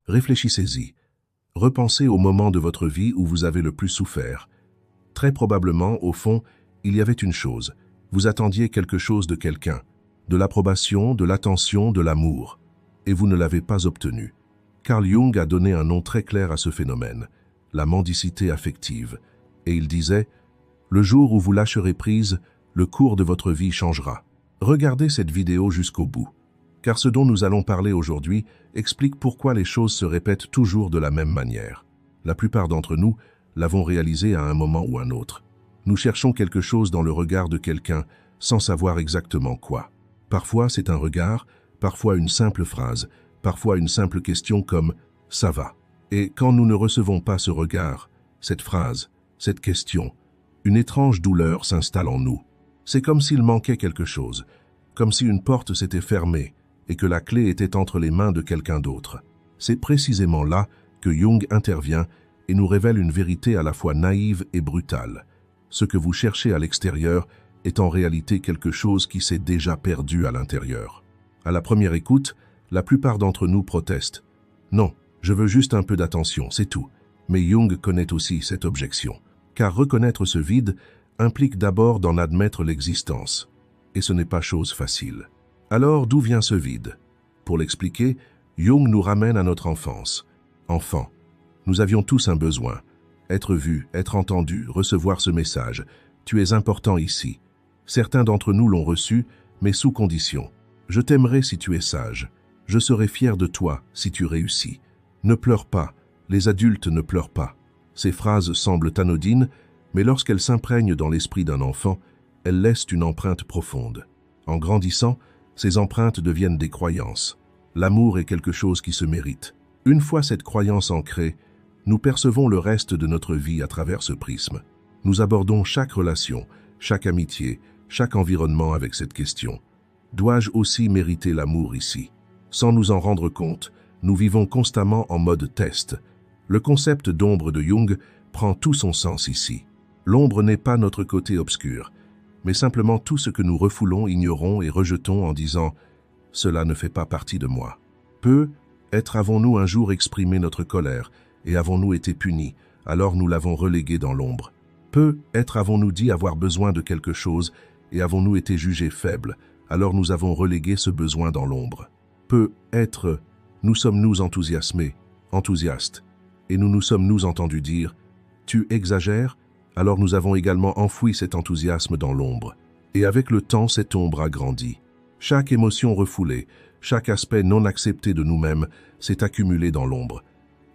Réfléchissez-y. Repensez au moment de votre vie où vous avez le plus souffert. Très probablement, au fond, il y avait une chose. Vous attendiez quelque chose de quelqu'un, de l'approbation, de l'attention, de l'amour, et vous ne l'avez pas obtenu. Carl Jung a donné un nom très clair à ce phénomène, la mendicité affective, et il disait « Le jour où vous lâcherez prise, le cours de votre vie changera ». Regardez cette vidéo jusqu'au bout, car ce dont nous allons parler aujourd'hui explique pourquoi les choses se répètent toujours de la même manière. La plupart d'entre nous l'avons réalisé à un moment ou un autre. Nous cherchons quelque chose dans le regard de quelqu'un sans savoir exactement quoi. Parfois c'est un regard, parfois une simple phrase, parfois une simple question comme « ça va ». Et quand nous ne recevons pas ce regard, cette phrase, cette question, une étrange douleur s'installe en nous. C'est comme s'il manquait quelque chose, comme si une porte s'était fermée et que la clé était entre les mains de quelqu'un d'autre. C'est précisément là que Jung intervient et nous révèle une vérité à la fois naïve et brutale. Ce que vous cherchez à l'extérieur est en réalité quelque chose qui s'est déjà perdu à l'intérieur. À la première écoute, la plupart d'entre nous protestent. Non, je veux juste un peu d'attention, c'est tout. Mais Jung connaît aussi cette objection. Car reconnaître ce vide implique d'abord d'en admettre l'existence. Et ce n'est pas chose facile. Alors, d'où vient ce vide? Pour l'expliquer, Jung nous ramène à notre enfance. Enfant, nous avions tous un besoin. Être vu, être entendu, recevoir ce message. Tu es important ici. Certains d'entre nous l'ont reçu, mais sous condition. Je t'aimerai si tu es sage. Je serai fier de toi si tu réussis. Ne pleure pas. Les adultes ne pleurent pas. Ces phrases semblent anodines, mais lorsqu'elles s'imprègnent dans l'esprit d'un enfant, elles laissent une empreinte profonde. En grandissant, ces empreintes deviennent des croyances. L'amour est quelque chose qui se mérite. Une fois cette croyance ancrée, nous percevons le reste de notre vie à travers ce prisme. Nous abordons chaque relation, chaque amitié, chaque environnement avec cette question. Dois-je aussi mériter l'amour ici? Sans nous en rendre compte, nous vivons constamment en mode test. Le concept d'ombre de Jung prend tout son sens ici. L'ombre n'est pas notre côté obscur, mais simplement tout ce que nous refoulons, ignorons et rejetons en disant « cela ne fait pas partie de moi ». Peut-être avons-nous un jour exprimé notre colère et avons-nous été punis, alors nous l'avons relégué dans l'ombre. Peut-être avons-nous dit avoir besoin de quelque chose et avons-nous été jugés faibles, alors nous avons relégué ce besoin dans l'ombre. Peut-être nous sommes-nous enthousiastes, et nous nous sommes-nous entendus dire « tu exagères », alors nous avons également enfoui cet enthousiasme dans l'ombre. Et avec le temps, cette ombre a grandi. Chaque émotion refoulée, chaque aspect non accepté de nous-mêmes s'est accumulé dans l'ombre.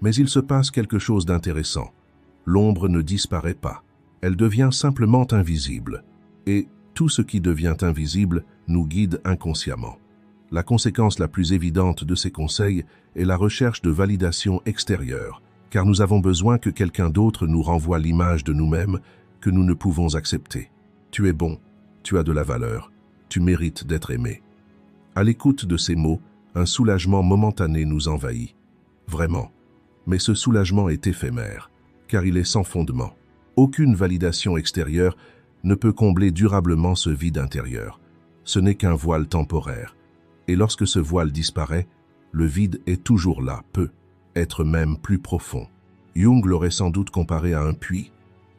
Mais il se passe quelque chose d'intéressant. L'ombre ne disparaît pas. Elle devient simplement invisible. Et tout ce qui devient invisible nous guide inconsciemment. La conséquence la plus évidente de ces conseils est la recherche de validation extérieure, car nous avons besoin que quelqu'un d'autre nous renvoie l'image de nous-mêmes que nous ne pouvons accepter. Tu es bon, tu as de la valeur, tu mérites d'être aimé. À l'écoute de ces mots, un soulagement momentané nous envahit. Vraiment. Mais ce soulagement est éphémère, car il est sans fondement. Aucune validation extérieure ne peut combler durablement ce vide intérieur. Ce n'est qu'un voile temporaire. Et lorsque ce voile disparaît, le vide est toujours là, peut être même plus profond. Jung l'aurait sans doute comparé à un puits.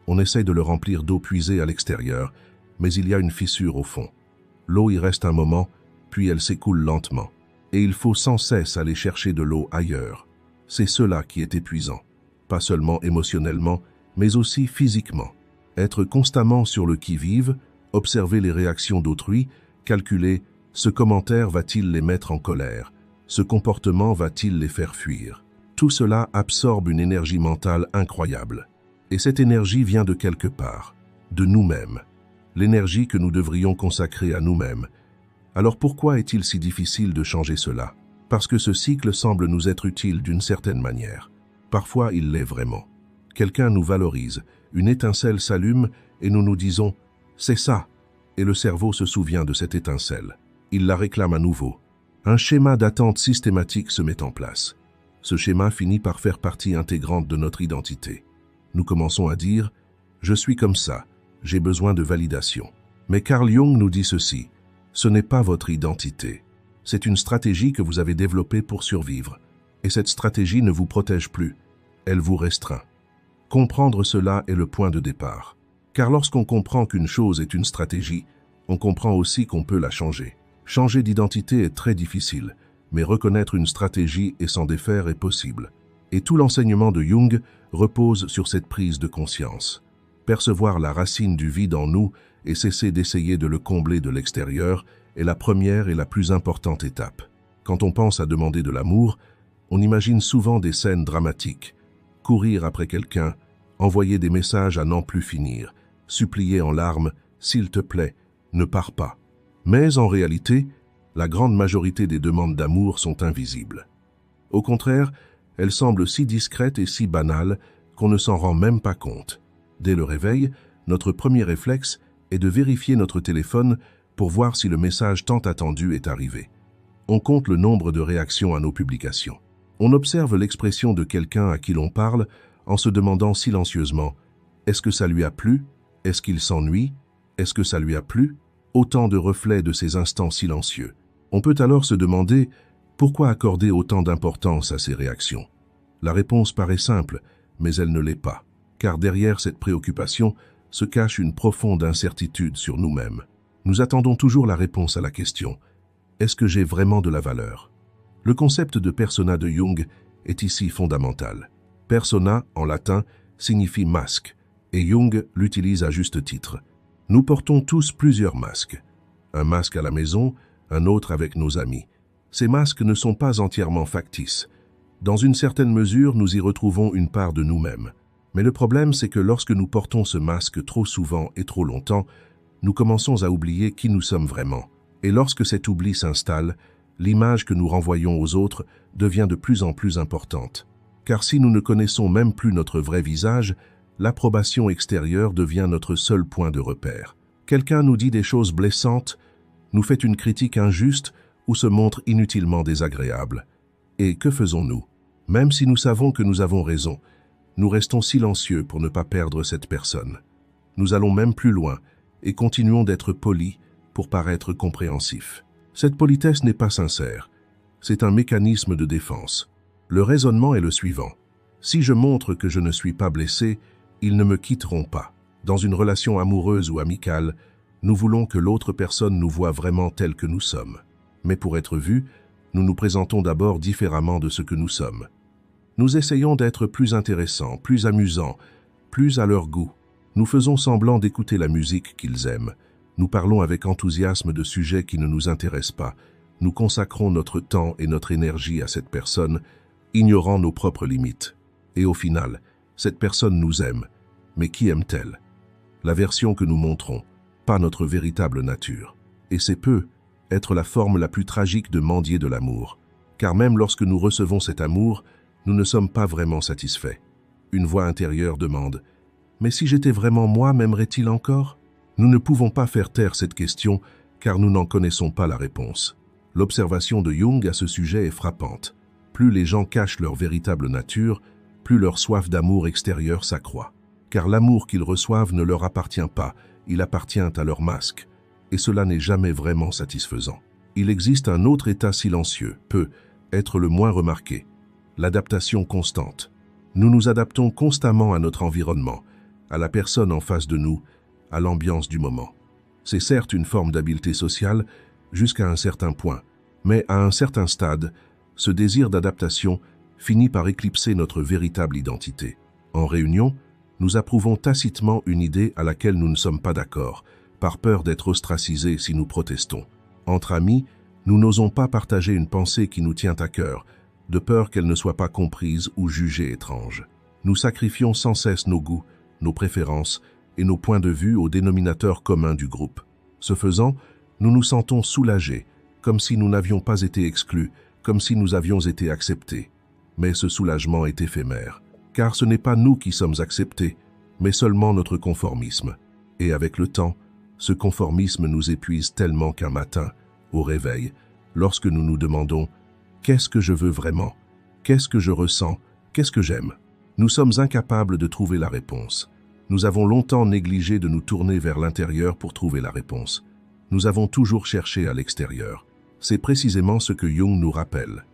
On essaye de le remplir d'eau puisée à l'extérieur, mais il y a une fissure au fond. L'eau y reste un moment, puis elle s'écoule lentement. Et il faut sans cesse aller chercher de l'eau ailleurs. C'est cela qui est épuisant. Pas seulement émotionnellement, mais aussi physiquement. Être constamment sur le qui-vive, observer les réactions d'autrui, calculer ce commentaire va-t-il les mettre en colère, ce comportement va-t-il les faire fuir. Tout cela absorbe une énergie mentale incroyable. Et cette énergie vient de quelque part, de nous-mêmes. L'énergie que nous devrions consacrer à nous-mêmes. Alors pourquoi est-il si difficile de changer cela? Parce que ce cycle semble nous être utile d'une certaine manière. Parfois, il l'est vraiment. Quelqu'un nous valorise, une étincelle s'allume et nous nous disons « c'est ça ». Et le cerveau se souvient de cette étincelle. Il la réclame à nouveau. Un schéma d'attente systématique se met en place. Ce schéma finit par faire partie intégrante de notre identité. Nous commençons à dire « je suis comme ça, j'ai besoin de validation ». Mais Carl Jung nous dit ceci, ce n'est pas votre identité. C'est une stratégie que vous avez développée pour survivre. Et cette stratégie ne vous protège plus, elle vous restreint. Comprendre cela est le point de départ. Car lorsqu'on comprend qu'une chose est une stratégie, on comprend aussi qu'on peut la changer. Changer d'identité est très difficile, mais reconnaître une stratégie et s'en défaire est possible. Et tout l'enseignement de Jung repose sur cette prise de conscience. Percevoir la racine du vide en nous et cesser d'essayer de le combler de l'extérieur est la première et la plus importante étape. Quand on pense à demander de l'amour, on imagine souvent des scènes dramatiques. Courir après quelqu'un, envoyer des messages à n'en plus finir, supplier en larmes « s'il te plaît, ne pars pas ». Mais en réalité, la grande majorité des demandes d'amour sont invisibles. Au contraire, elles semblent si discrètes et si banales qu'on ne s'en rend même pas compte. Dès le réveil, notre premier réflexe est de vérifier notre téléphone pour voir si le message tant attendu est arrivé. On compte le nombre de réactions à nos publications. On observe l'expression de quelqu'un à qui l'on parle en se demandant silencieusement « Est-ce que ça lui a plu? Est-ce qu'il s'ennuie? Est-ce que ça lui a plu ?» Autant de reflets de ces instants silencieux. On peut alors se demander pourquoi accorder autant d'importance à ces réactions. La réponse paraît simple, mais elle ne l'est pas, car derrière cette préoccupation se cache une profonde incertitude sur nous-mêmes. Nous attendons toujours la réponse à la question « Est-ce que j'ai vraiment de la valeur ?» Le concept de persona de Jung est ici fondamental. Persona, en latin, signifie masque, et Jung l'utilise à juste titre. Nous portons tous plusieurs masques. Un masque à la maison, un autre avec nos amis. Ces masques ne sont pas entièrement factices. Dans une certaine mesure, nous y retrouvons une part de nous-mêmes. Mais le problème, c'est que lorsque nous portons ce masque trop souvent et trop longtemps, nous commençons à oublier qui nous sommes vraiment. Et lorsque cet oubli s'installe, l'image que nous renvoyons aux autres devient de plus en plus importante. Car si nous ne connaissons même plus notre vrai visage, l'approbation extérieure devient notre seul point de repère. Quelqu'un nous dit des choses blessantes, nous fait une critique injuste ou se montre inutilement désagréable. Et que faisons-nous? Même si nous savons que nous avons raison, nous restons silencieux pour ne pas perdre cette personne. Nous allons même plus loin et continuons d'être polis pour paraître compréhensifs. Cette politesse n'est pas sincère. C'est un mécanisme de défense. Le raisonnement est le suivant. Si je montre que je ne suis pas blessé, ils ne me quitteront pas. Dans une relation amoureuse ou amicale, nous voulons que l'autre personne nous voie vraiment tels que nous sommes. Mais pour être vus, nous nous présentons d'abord différemment de ce que nous sommes. Nous essayons d'être plus intéressants, plus amusants, plus à leur goût. Nous faisons semblant d'écouter la musique qu'ils aiment. Nous parlons avec enthousiasme de sujets qui ne nous intéressent pas. Nous consacrons notre temps et notre énergie à cette personne, ignorant nos propres limites. Et au final, cette personne nous aime. Mais qui aime-t-elle? La version que nous montrons, pas notre véritable nature. Et c'est peu être la forme la plus tragique de mendier de l'amour. Car même lorsque nous recevons cet amour, nous ne sommes pas vraiment satisfaits. Une voix intérieure demande « Mais si j'étais vraiment moi, m'aimerait-il encore ?» Nous ne pouvons pas faire taire cette question car nous n'en connaissons pas la réponse. L'observation de Jung à ce sujet est frappante. Plus les gens cachent leur véritable nature, plus leur soif d'amour extérieur s'accroît. Car l'amour qu'ils reçoivent ne leur appartient pas, il appartient à leur masque. Et cela n'est jamais vraiment satisfaisant. Il existe un autre état silencieux, peut être le moins remarqué. L'adaptation constante. Nous nous adaptons constamment à notre environnement, à la personne en face de nous, à l'ambiance du moment. C'est certes une forme d'habileté sociale jusqu'à un certain point, mais à un certain stade, ce désir d'adaptation finit par éclipser notre véritable identité. En réunion, nous approuvons tacitement une idée à laquelle nous ne sommes pas d'accord, par peur d'être ostracisés si nous protestons. Entre amis, nous n'osons pas partager une pensée qui nous tient à cœur, de peur qu'elle ne soit pas comprise ou jugée étrange. Nous sacrifions sans cesse nos goûts, nos préférences et nos points de vue au dénominateur commun du groupe. Ce faisant, nous nous sentons soulagés, comme si nous n'avions pas été exclus, comme si nous avions été acceptés. Mais ce soulagement est éphémère, car ce n'est pas nous qui sommes acceptés, mais seulement notre conformisme. Et avec le temps, ce conformisme nous épuise tellement qu'un matin, au réveil, lorsque nous nous demandons « Qu'est-ce que je veux vraiment? Qu'est-ce que je ressens? Qu'est-ce que j'aime ?» Nous sommes incapables de trouver la réponse. Nous avons longtemps négligé de nous tourner vers l'intérieur pour trouver la réponse. Nous avons toujours cherché à l'extérieur. C'est précisément ce que Jung nous rappelle.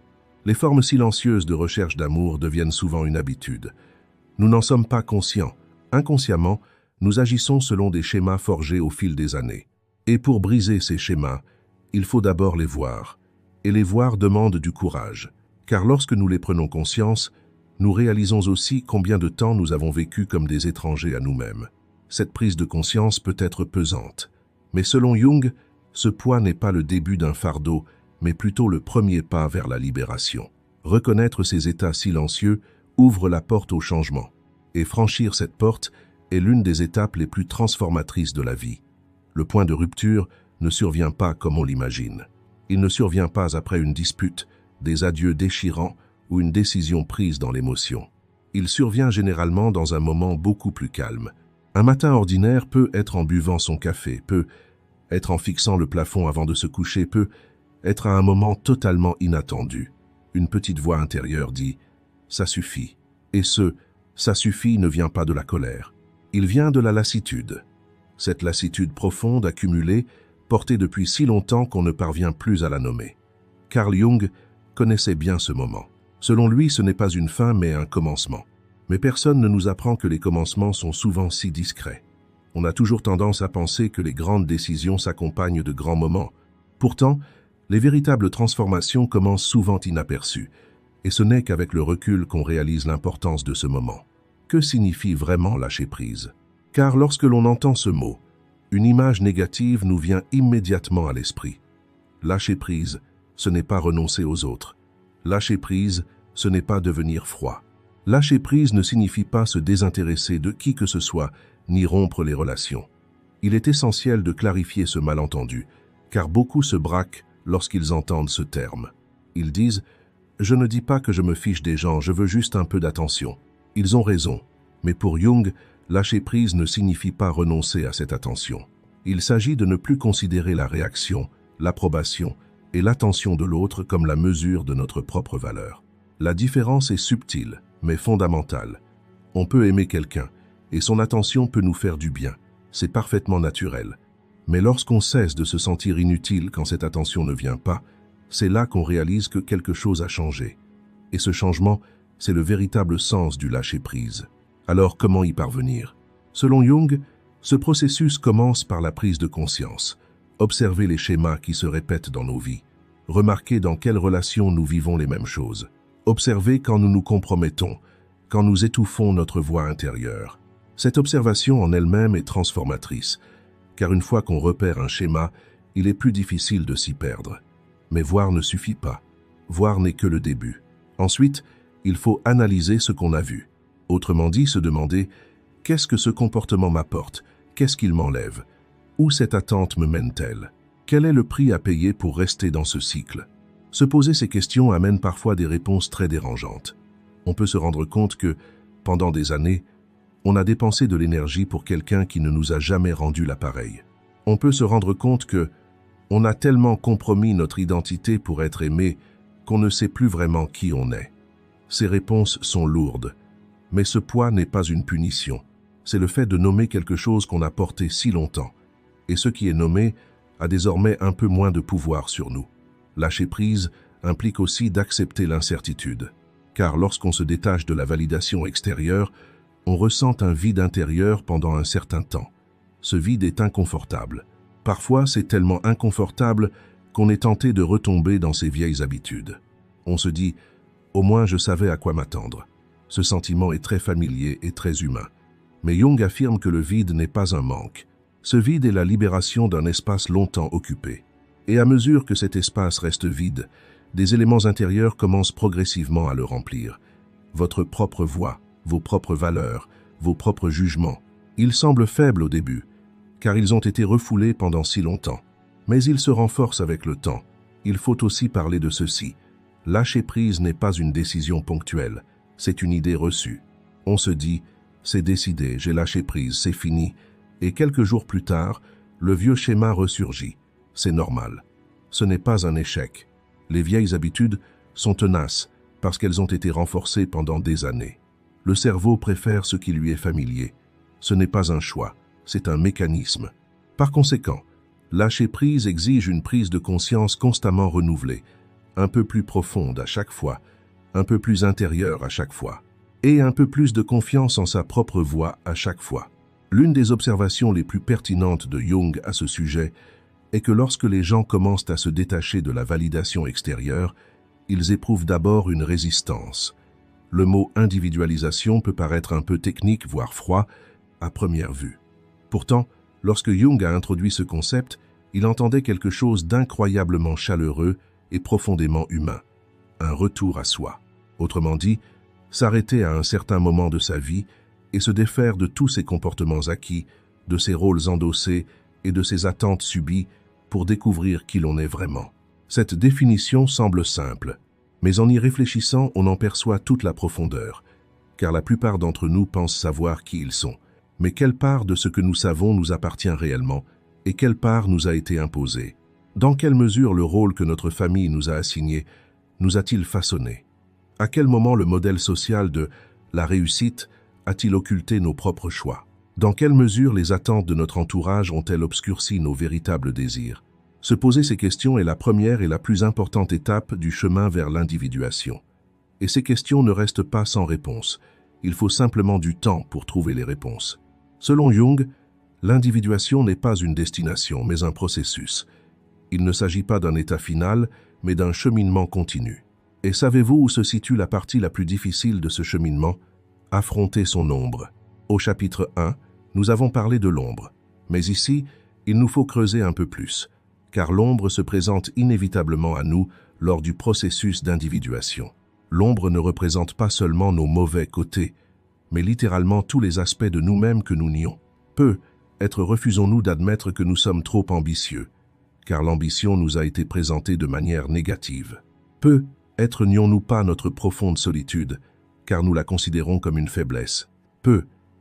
Les formes silencieuses de recherche d'amour deviennent souvent une habitude. Nous n'en sommes pas conscients. Inconsciemment, nous agissons selon des schémas forgés au fil des années. Et pour briser ces schémas, il faut d'abord les voir. Et les voir demande du courage. Car lorsque nous les prenons conscience, nous réalisons aussi combien de temps nous avons vécu comme des étrangers à nous-mêmes. Cette prise de conscience peut être pesante. Mais selon Jung, ce poids n'est pas le début d'un fardeau, mais plutôt le premier pas vers la libération. Reconnaître ces états silencieux ouvre la porte au changement. Et franchir cette porte est l'une des étapes les plus transformatrices de la vie. Le point de rupture ne survient pas comme on l'imagine. Il ne survient pas après une dispute, des adieux déchirants ou une décision prise dans l'émotion. Il survient généralement dans un moment beaucoup plus calme. Un matin ordinaire peut être en buvant son café, peut être en fixant le plafond avant de se coucher, peut être à un moment totalement inattendu. Une petite voix intérieure dit « ça suffit ». Et ce « ça suffit » ne vient pas de la colère. Il vient de la lassitude. Cette lassitude profonde accumulée, portée depuis si longtemps qu'on ne parvient plus à la nommer. Carl Jung connaissait bien ce moment. Selon lui, ce n'est pas une fin mais un commencement. Mais personne ne nous apprend que les commencements sont souvent si discrets. On a toujours tendance à penser que les grandes décisions s'accompagnent de grands moments. Pourtant, les véritables transformations commencent souvent inaperçues, et ce n'est qu'avec le recul qu'on réalise l'importance de ce moment. Que signifie vraiment lâcher prise? Car lorsque l'on entend ce mot, une image négative nous vient immédiatement à l'esprit. Lâcher prise, ce n'est pas renoncer aux autres. Lâcher prise, ce n'est pas devenir froid. Lâcher prise ne signifie pas se désintéresser de qui que ce soit, ni rompre les relations. Il est essentiel de clarifier ce malentendu, car beaucoup se braquent lorsqu'ils entendent ce terme. Ils disent « Je ne dis pas que je me fiche des gens, je veux juste un peu d'attention ». Ils ont raison, mais pour Jung, lâcher prise ne signifie pas renoncer à cette attention. Il s'agit de ne plus considérer la réaction, l'approbation et l'attention de l'autre comme la mesure de notre propre valeur. La différence est subtile, mais fondamentale. On peut aimer quelqu'un, et son attention peut nous faire du bien. C'est parfaitement naturel. Mais lorsqu'on cesse de se sentir inutile quand cette attention ne vient pas, c'est là qu'on réalise que quelque chose a changé. Et ce changement, c'est le véritable sens du lâcher-prise. Alors comment y parvenir? Selon Jung, ce processus commence par la prise de conscience. Observer les schémas qui se répètent dans nos vies. Remarquer dans quelles relations nous vivons les mêmes choses. Observer quand nous nous compromettons, quand nous étouffons notre voix intérieure. Cette observation en elle-même est transformatrice, car une fois qu'on repère un schéma, il est plus difficile de s'y perdre. Mais voir ne suffit pas. Voir n'est que le début. Ensuite, il faut analyser ce qu'on a vu. Autrement dit, se demander « Qu'est-ce que ce comportement m'apporte? Qu'est-ce qu'il m'enlève? Où cette attente me mène-t-elle? Quel est le prix à payer pour rester dans ce cycle ?» Se poser ces questions amène parfois des réponses très dérangeantes. On peut se rendre compte que, pendant des années, on a dépensé de l'énergie pour quelqu'un qui ne nous a jamais rendu l'appareil. On peut se rendre compte que on a tellement compromis notre identité pour être aimé qu'on ne sait plus vraiment qui on est. Ces réponses sont lourdes, mais ce poids n'est pas une punition. C'est le fait de nommer quelque chose qu'on a porté si longtemps. Et ce qui est nommé a désormais un peu moins de pouvoir sur nous. Lâcher prise implique aussi d'accepter l'incertitude. Car lorsqu'on se détache de la validation extérieure, on ressent un vide intérieur pendant un certain temps. Ce vide est inconfortable. Parfois, c'est tellement inconfortable qu'on est tenté de retomber dans ses vieilles habitudes. On se dit « au moins je savais à quoi m'attendre ». Ce sentiment est très familier et très humain. Mais Jung affirme que le vide n'est pas un manque. Ce vide est la libération d'un espace longtemps occupé. Et à mesure que cet espace reste vide, des éléments intérieurs commencent progressivement à le remplir. Votre propre voix, vos propres valeurs, vos propres jugements. Ils semblent faibles au début, car ils ont été refoulés pendant si longtemps. Mais ils se renforcent avec le temps. Il faut aussi parler de ceci. Lâcher prise n'est pas une décision ponctuelle, c'est une idée reçue. On se dit, c'est décidé, j'ai lâché prise, c'est fini. Et quelques jours plus tard, le vieux schéma ressurgit. C'est normal. Ce n'est pas un échec. Les vieilles habitudes sont tenaces parce qu'elles ont été renforcées pendant des années. Le cerveau préfère ce qui lui est familier. Ce n'est pas un choix, c'est un mécanisme. Par conséquent, lâcher prise exige une prise de conscience constamment renouvelée, un peu plus profonde à chaque fois, un peu plus intérieure à chaque fois, et un peu plus de confiance en sa propre voix à chaque fois. L'une des observations les plus pertinentes de Jung à ce sujet est que lorsque les gens commencent à se détacher de la validation extérieure, ils éprouvent d'abord une résistance. Le mot individualisation peut paraître un peu technique, voire froid, à première vue. Pourtant, lorsque Jung a introduit ce concept, il entendait quelque chose d'incroyablement chaleureux et profondément humain, un retour à soi. Autrement dit, s'arrêter à un certain moment de sa vie et se défaire de tous ses comportements acquis, de ses rôles endossés et de ses attentes subies pour découvrir qui l'on est vraiment. Cette définition semble simple, mais en y réfléchissant, on en perçoit toute la profondeur, car la plupart d'entre nous pensent savoir qui ils sont. Mais quelle part de ce que nous savons nous appartient réellement et quelle part nous a été imposée? Dans quelle mesure le rôle que notre famille nous a assigné nous a-t-il façonné? À quel moment le modèle social de la réussite a-t-il occulté nos propres choix? Dans quelle mesure les attentes de notre entourage ont-elles obscurci nos véritables désirs? Se poser ces questions est la première et la plus importante étape du chemin vers l'individuation. Et ces questions ne restent pas sans réponse. Il faut simplement du temps pour trouver les réponses. Selon Jung, l'individuation n'est pas une destination, mais un processus. Il ne s'agit pas d'un état final, mais d'un cheminement continu. Et savez-vous où se situe la partie la plus difficile de ce cheminement? Affronter son ombre. Au chapitre 1, nous avons parlé de l'ombre. Mais ici, il nous faut creuser un peu plus, car l'ombre se présente inévitablement à nous lors du processus d'individuation. L'ombre ne représente pas seulement nos mauvais côtés, mais littéralement tous les aspects de nous-mêmes que nous nions. Refusons-nous d'admettre que nous sommes trop ambitieux, car l'ambition nous a été présentée de manière négative. Nions-nous pas notre profonde solitude, car nous la considérons comme une faiblesse.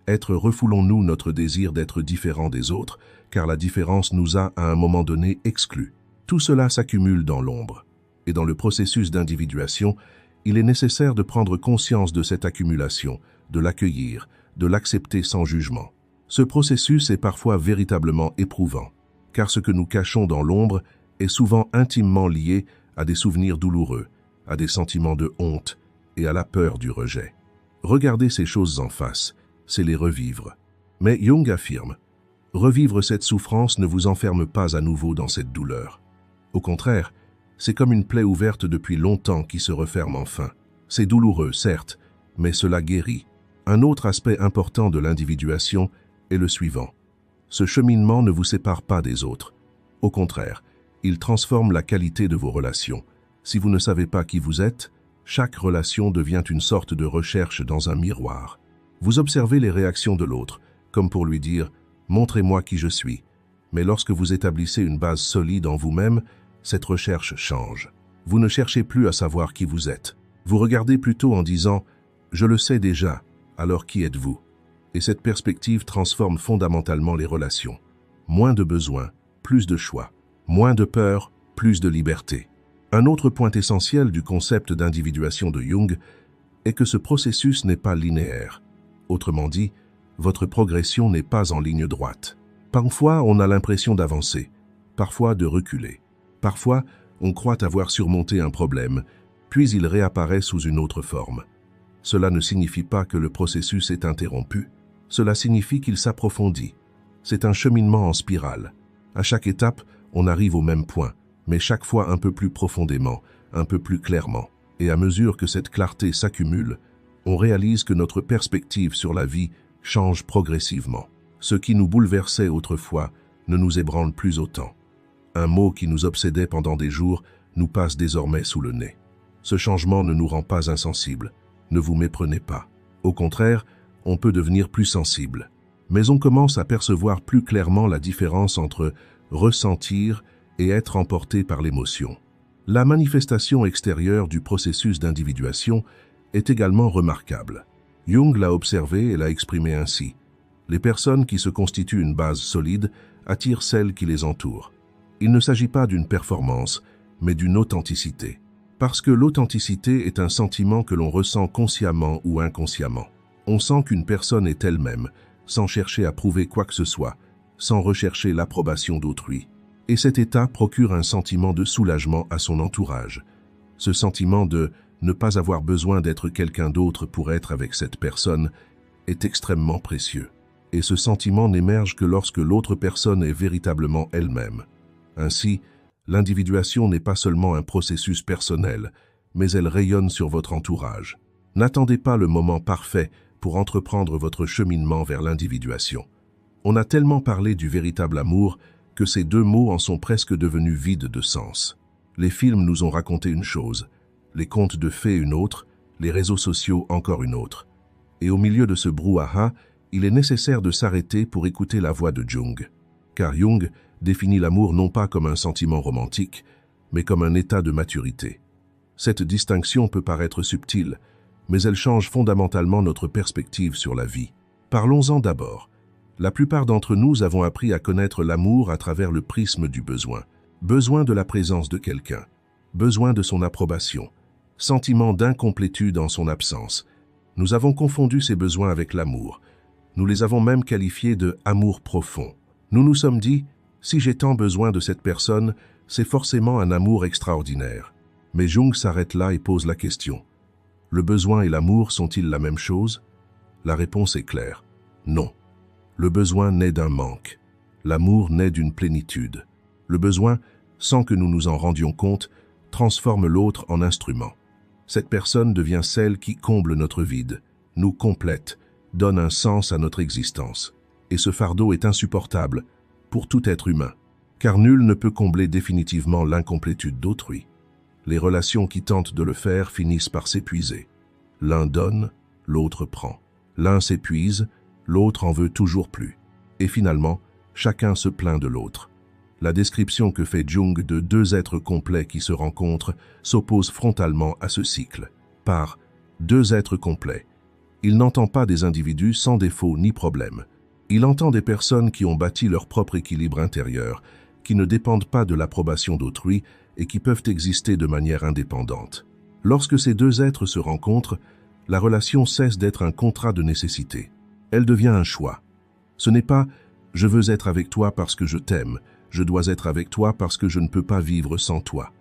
Refoulons-nous notre désir d'être différents des autres, car la différence nous a, à un moment donné, exclus. Tout cela s'accumule dans l'ombre. Et dans le processus d'individuation, il est nécessaire de prendre conscience de cette accumulation, de l'accueillir, de l'accepter sans jugement. Ce processus est parfois véritablement éprouvant, car ce que nous cachons dans l'ombre est souvent intimement lié à des souvenirs douloureux, à des sentiments de honte et à la peur du rejet. Regarder ces choses en face, c'est les revivre. Mais Jung affirme, revivre cette souffrance ne vous enferme pas à nouveau dans cette douleur. Au contraire, c'est comme une plaie ouverte depuis longtemps qui se referme enfin. C'est douloureux, certes, mais cela guérit. Un autre aspect important de l'individuation est le suivant. Ce cheminement ne vous sépare pas des autres. Au contraire, il transforme la qualité de vos relations. Si vous ne savez pas qui vous êtes, chaque relation devient une sorte de recherche dans un miroir. Vous observez les réactions de l'autre, comme pour lui dire « montrez-moi qui je suis ». Mais lorsque vous établissez une base solide en vous-même, cette recherche change. Vous ne cherchez plus à savoir qui vous êtes. Vous regardez plutôt en disant « je le sais déjà, alors qui êtes-vous » Et cette perspective transforme fondamentalement les relations. Moins de besoins, plus de choix. Moins de peur, plus de liberté. Un autre point essentiel du concept d'individuation de Jung est que ce processus n'est pas linéaire. Autrement dit, votre progression n'est pas en ligne droite. Parfois, on a l'impression d'avancer, parfois de reculer. Parfois, on croit avoir surmonté un problème, puis il réapparaît sous une autre forme. Cela ne signifie pas que le processus est interrompu. Cela signifie qu'il s'approfondit. C'est un cheminement en spirale. À chaque étape, on arrive au même point, mais chaque fois un peu plus profondément, un peu plus clairement. Et à mesure que cette clarté s'accumule, on réalise que notre perspective sur la vie change progressivement. Ce qui nous bouleversait autrefois ne nous ébranle plus autant. Un mot qui nous obsédait pendant des jours nous passe désormais sous le nez. Ce changement ne nous rend pas insensibles. Ne vous méprenez pas. Au contraire, on peut devenir plus sensible. Mais on commence à percevoir plus clairement la différence entre ressentir et être emporté par l'émotion. La manifestation extérieure du processus d'individuation est également remarquable. Jung l'a observé et l'a exprimé ainsi. Les personnes qui se constituent une base solide attirent celles qui les entourent. Il ne s'agit pas d'une performance, mais d'une authenticité. Parce que l'authenticité est un sentiment que l'on ressent consciemment ou inconsciemment. On sent qu'une personne est elle-même, sans chercher à prouver quoi que ce soit, sans rechercher l'approbation d'autrui. Et cet état procure un sentiment de soulagement à son entourage. Ce sentiment de ne pas avoir besoin d'être quelqu'un d'autre pour être avec cette personne est extrêmement précieux. Et ce sentiment n'émerge que lorsque l'autre personne est véritablement elle-même. Ainsi, l'individuation n'est pas seulement un processus personnel, mais elle rayonne sur votre entourage. N'attendez pas le moment parfait pour entreprendre votre cheminement vers l'individuation. On a tellement parlé du véritable amour que ces deux mots en sont presque devenus vides de sens. Les films nous ont raconté une chose, les contes de fées une autre, les réseaux sociaux encore une autre. Et au milieu de ce brouhaha, il est nécessaire de s'arrêter pour écouter la voix de Jung. Car Jung définit l'amour non pas comme un sentiment romantique, mais comme un état de maturité. Cette distinction peut paraître subtile, mais elle change fondamentalement notre perspective sur la vie. Parlons-en d'abord. La plupart d'entre nous avons appris à connaître l'amour à travers le prisme du besoin. Besoin de la présence de quelqu'un, besoin de son approbation, sentiment d'incomplétude en son absence. Nous avons confondu ces besoins avec l'amour. Nous les avons même qualifiés de « amour profond ». Nous nous sommes dit, si j'ai tant besoin de cette personne, c'est forcément un amour extraordinaire. Mais Jung s'arrête là et pose la question. Le besoin et l'amour sont-ils la même chose? La réponse est claire. Non. Le besoin naît d'un manque. L'amour naît d'une plénitude. Le besoin, sans que nous nous en rendions compte, transforme l'autre en instrument. Cette personne devient celle qui comble notre vide, nous complète, donne un sens à notre existence. Et ce fardeau est insupportable pour tout être humain, car nul ne peut combler définitivement l'incomplétude d'autrui. Les relations qui tentent de le faire finissent par s'épuiser. L'un donne, l'autre prend. L'un s'épuise, l'autre en veut toujours plus. Et finalement, chacun se plaint de l'autre. La description que fait Jung de deux êtres complets qui se rencontrent s'oppose frontalement à ce cycle. Par deux êtres complets, il n'entend pas des individus sans défaut ni problème. Il entend des personnes qui ont bâti leur propre équilibre intérieur, qui ne dépendent pas de l'approbation d'autrui et qui peuvent exister de manière indépendante. Lorsque ces deux êtres se rencontrent, la relation cesse d'être un contrat de nécessité. Elle devient un choix. Ce n'est pas « je veux être avec toi parce que je t'aime », je dois être avec toi parce que je ne peux pas vivre sans toi.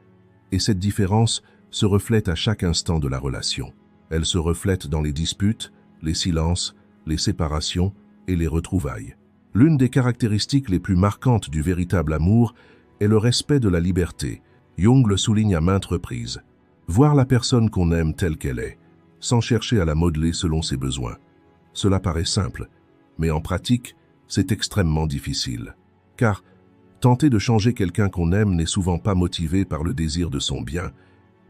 Et cette différence se reflète à chaque instant de la relation. Elle se reflète dans les disputes, les silences, les séparations et les retrouvailles. L'une des caractéristiques les plus marquantes du véritable amour est le respect de la liberté. Jung le souligne à maintes reprises. Voir la personne qu'on aime telle qu'elle est, sans chercher à la modeler selon ses besoins. Cela paraît simple, mais en pratique, c'est extrêmement difficile. Car tenter de changer quelqu'un qu'on aime n'est souvent pas motivé par le désir de son bien,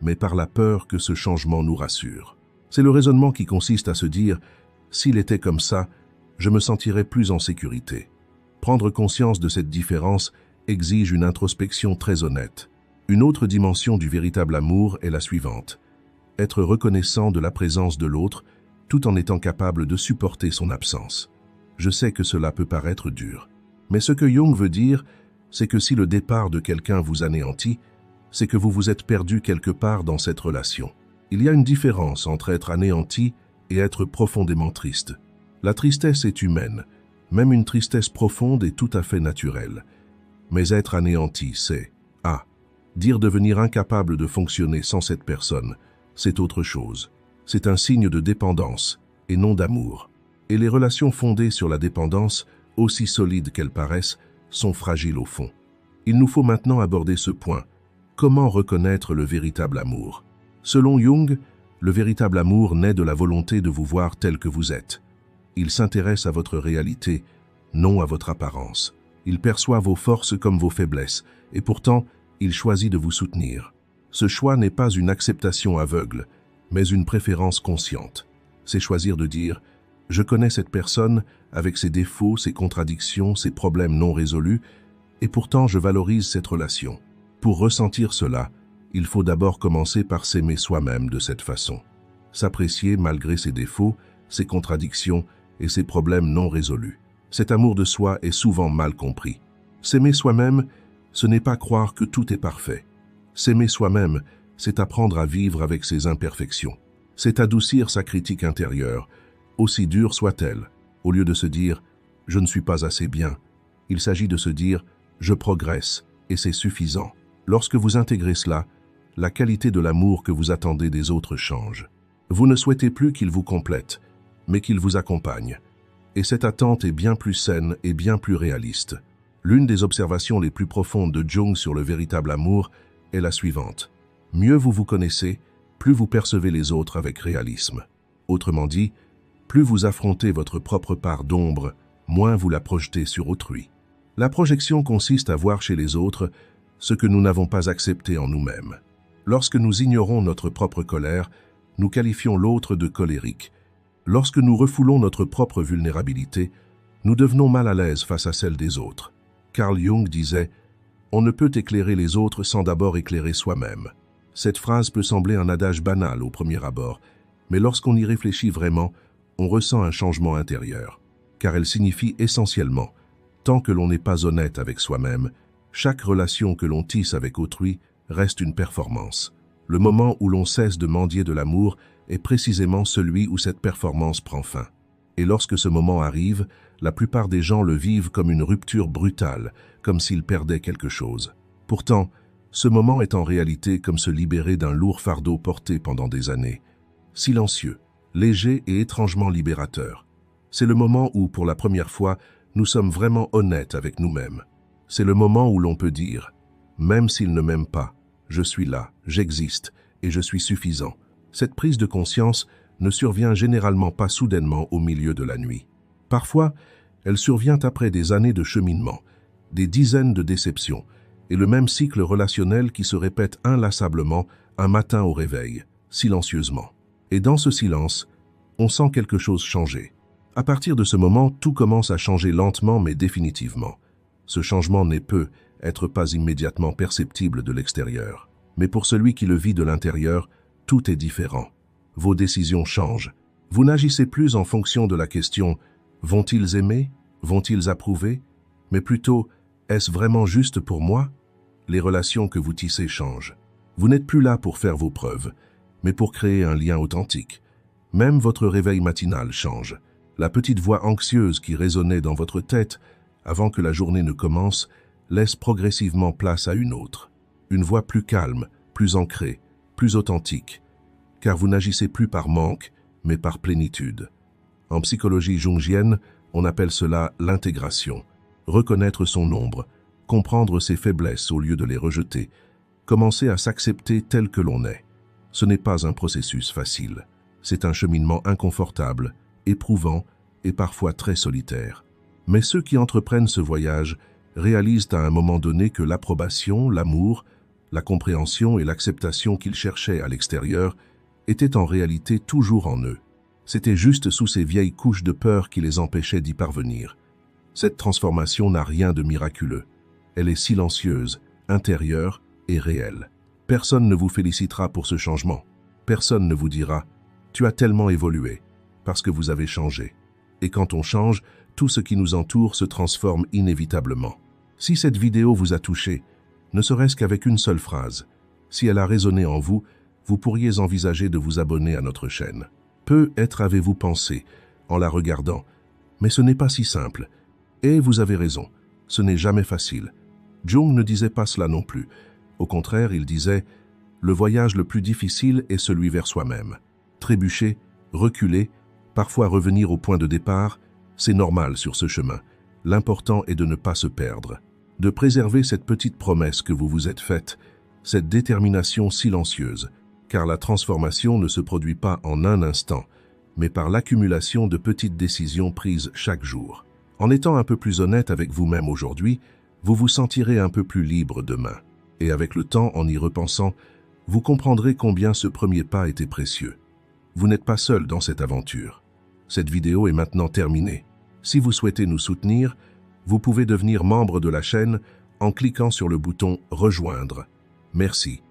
mais par la peur que ce changement nous rassure. C'est le raisonnement qui consiste à se dire « s'il était comme ça, je me sentirais plus en sécurité ». Prendre conscience de cette différence exige une introspection très honnête. Une autre dimension du véritable amour est la suivante. Être reconnaissant de la présence de l'autre, tout en étant capable de supporter son absence. Je sais que cela peut paraître dur. Mais ce que Jung veut dire, c'est que si le départ de quelqu'un vous anéantit, c'est que vous vous êtes perdu quelque part dans cette relation. Il y a une différence entre être anéanti et être profondément triste. La tristesse est humaine, même une tristesse profonde est tout à fait naturelle. Mais être anéanti, c'est dire devenir incapable de fonctionner sans cette personne, c'est autre chose. C'est un signe de dépendance et non d'amour. Et les relations fondées sur la dépendance, aussi solides qu'elles paraissent, sont fragiles au fond. Il nous faut maintenant aborder ce point. Comment reconnaître le véritable amour? Selon Jung, le véritable amour naît de la volonté de vous voir tel que vous êtes. Il s'intéresse à votre réalité, non à votre apparence. Il perçoit vos forces comme vos faiblesses, et pourtant, il choisit de vous soutenir. Ce choix n'est pas une acceptation aveugle, mais une préférence consciente. C'est choisir de dire « Je connais cette personne avec ses défauts, ses contradictions, ses problèmes non résolus, et pourtant je valorise cette relation. » Pour ressentir cela, il faut d'abord commencer par s'aimer soi-même de cette façon. S'apprécier malgré ses défauts, ses contradictions et ses problèmes non résolus. Cet amour de soi est souvent mal compris. S'aimer soi-même, ce n'est pas croire que tout est parfait. S'aimer soi-même, c'est apprendre à vivre avec ses imperfections. C'est adoucir sa critique intérieure, aussi dure soit-elle. Au lieu de se dire « je ne suis pas assez bien », il s'agit de se dire « je progresse et c'est suffisant ». Lorsque vous intégrez cela, la qualité de l'amour que vous attendez des autres change. Vous ne souhaitez plus qu'ils vous complètent, mais qu'ils vous accompagnent. Et cette attente est bien plus saine et bien plus réaliste. L'une des observations les plus profondes de Jung sur le véritable amour est la suivante. Mieux vous vous connaissez, plus vous percevez les autres avec réalisme. Autrement dit, plus vous affrontez votre propre part d'ombre, moins vous la projetez sur autrui. La projection consiste à voir chez les autres ce que nous n'avons pas accepté en nous-mêmes. Lorsque nous ignorons notre propre colère, nous qualifions l'autre de colérique. Lorsque nous refoulons notre propre vulnérabilité, nous devenons mal à l'aise face à celle des autres. Carl Jung disait « On ne peut éclairer les autres sans d'abord éclairer soi-même ». Cette phrase peut sembler un adage banal au premier abord, mais lorsqu'on y réfléchit vraiment, on ressent un changement intérieur, car elle signifie essentiellement « Tant que l'on n'est pas honnête avec soi-même, chaque relation que l'on tisse avec autrui reste une performance. Le moment où l'on cesse de mendier de l'amour est précisément celui où cette performance prend fin. Et lorsque ce moment arrive, la plupart des gens le vivent comme une rupture brutale, comme s'ils perdaient quelque chose. Pourtant, ce moment est en réalité comme se libérer d'un lourd fardeau porté pendant des années. Silencieux, léger et étrangement libérateur. C'est le moment où, pour la première fois, nous sommes vraiment honnêtes avec nous-mêmes. C'est le moment où l'on peut dire « Même s'il ne m'aime pas, je suis là, j'existe et je suis suffisant ». Cette prise de conscience ne survient généralement pas soudainement au milieu de la nuit. Parfois, elle survient après des années de cheminement, des dizaines de déceptions, et le même cycle relationnel qui se répète inlassablement un matin au réveil, silencieusement. Et dans ce silence, on sent quelque chose changer. À partir de ce moment, tout commence à changer lentement mais définitivement. Ce changement ne peut être pas immédiatement perceptible de l'extérieur. Mais pour celui qui le vit de l'intérieur, tout est différent. Vos décisions changent. Vous n'agissez plus en fonction de la question « Vont-ils aimer ? Vont-ils approuver ?» mais plutôt « Est-ce vraiment juste pour moi ?» Les relations que vous tissez changent. Vous n'êtes plus là pour faire vos preuves, mais pour créer un lien authentique. Même votre réveil matinal change. La petite voix anxieuse qui résonnait dans votre tête avant que la journée ne commence laisse progressivement place à une autre. Une voix plus calme, plus ancrée, plus authentique, car vous n'agissez plus par manque, mais par plénitude. En psychologie jungienne, on appelle cela l'intégration. Reconnaître son ombre, comprendre ses faiblesses au lieu de les rejeter, commencer à s'accepter tel que l'on est. Ce n'est pas un processus facile. C'est un cheminement inconfortable, éprouvant et parfois très solitaire. Mais ceux qui entreprennent ce voyage réalisent à un moment donné que l'approbation, l'amour, la compréhension et l'acceptation qu'ils cherchaient à l'extérieur étaient en réalité toujours en eux. C'était juste sous ces vieilles couches de peur qui les empêchaient d'y parvenir. Cette transformation n'a rien de miraculeux. Elle est silencieuse, intérieure et réelle. Personne ne vous félicitera pour ce changement. Personne ne vous dira « Tu as tellement évolué » parce que vous avez changé. Et quand on change, tout ce qui nous entoure se transforme inévitablement. Si cette vidéo vous a touché, ne serait-ce qu'avec une seule phrase, si elle a résonné en vous, vous pourriez envisager de vous abonner à notre chaîne. Peut-être avez-vous pensé en la regardant, mais ce n'est pas si simple. Et vous avez raison, ce n'est jamais facile. Jung ne disait pas cela non plus. Au contraire, il disait « Le voyage le plus difficile est celui vers soi-même. Trébucher, reculer, parfois revenir au point de départ, c'est normal sur ce chemin. L'important est de ne pas se perdre, de préserver cette petite promesse que vous vous êtes faite, cette détermination silencieuse, car la transformation ne se produit pas en un instant, mais par l'accumulation de petites décisions prises chaque jour. En étant un peu plus honnête avec vous-même aujourd'hui, vous vous sentirez un peu plus libre demain. Et avec le temps, en y repensant, vous comprendrez combien ce premier pas était précieux. Vous n'êtes pas seul dans cette aventure. Cette vidéo est maintenant terminée. Si vous souhaitez nous soutenir, vous pouvez devenir membre de la chaîne en cliquant sur le bouton « Rejoindre ». Merci.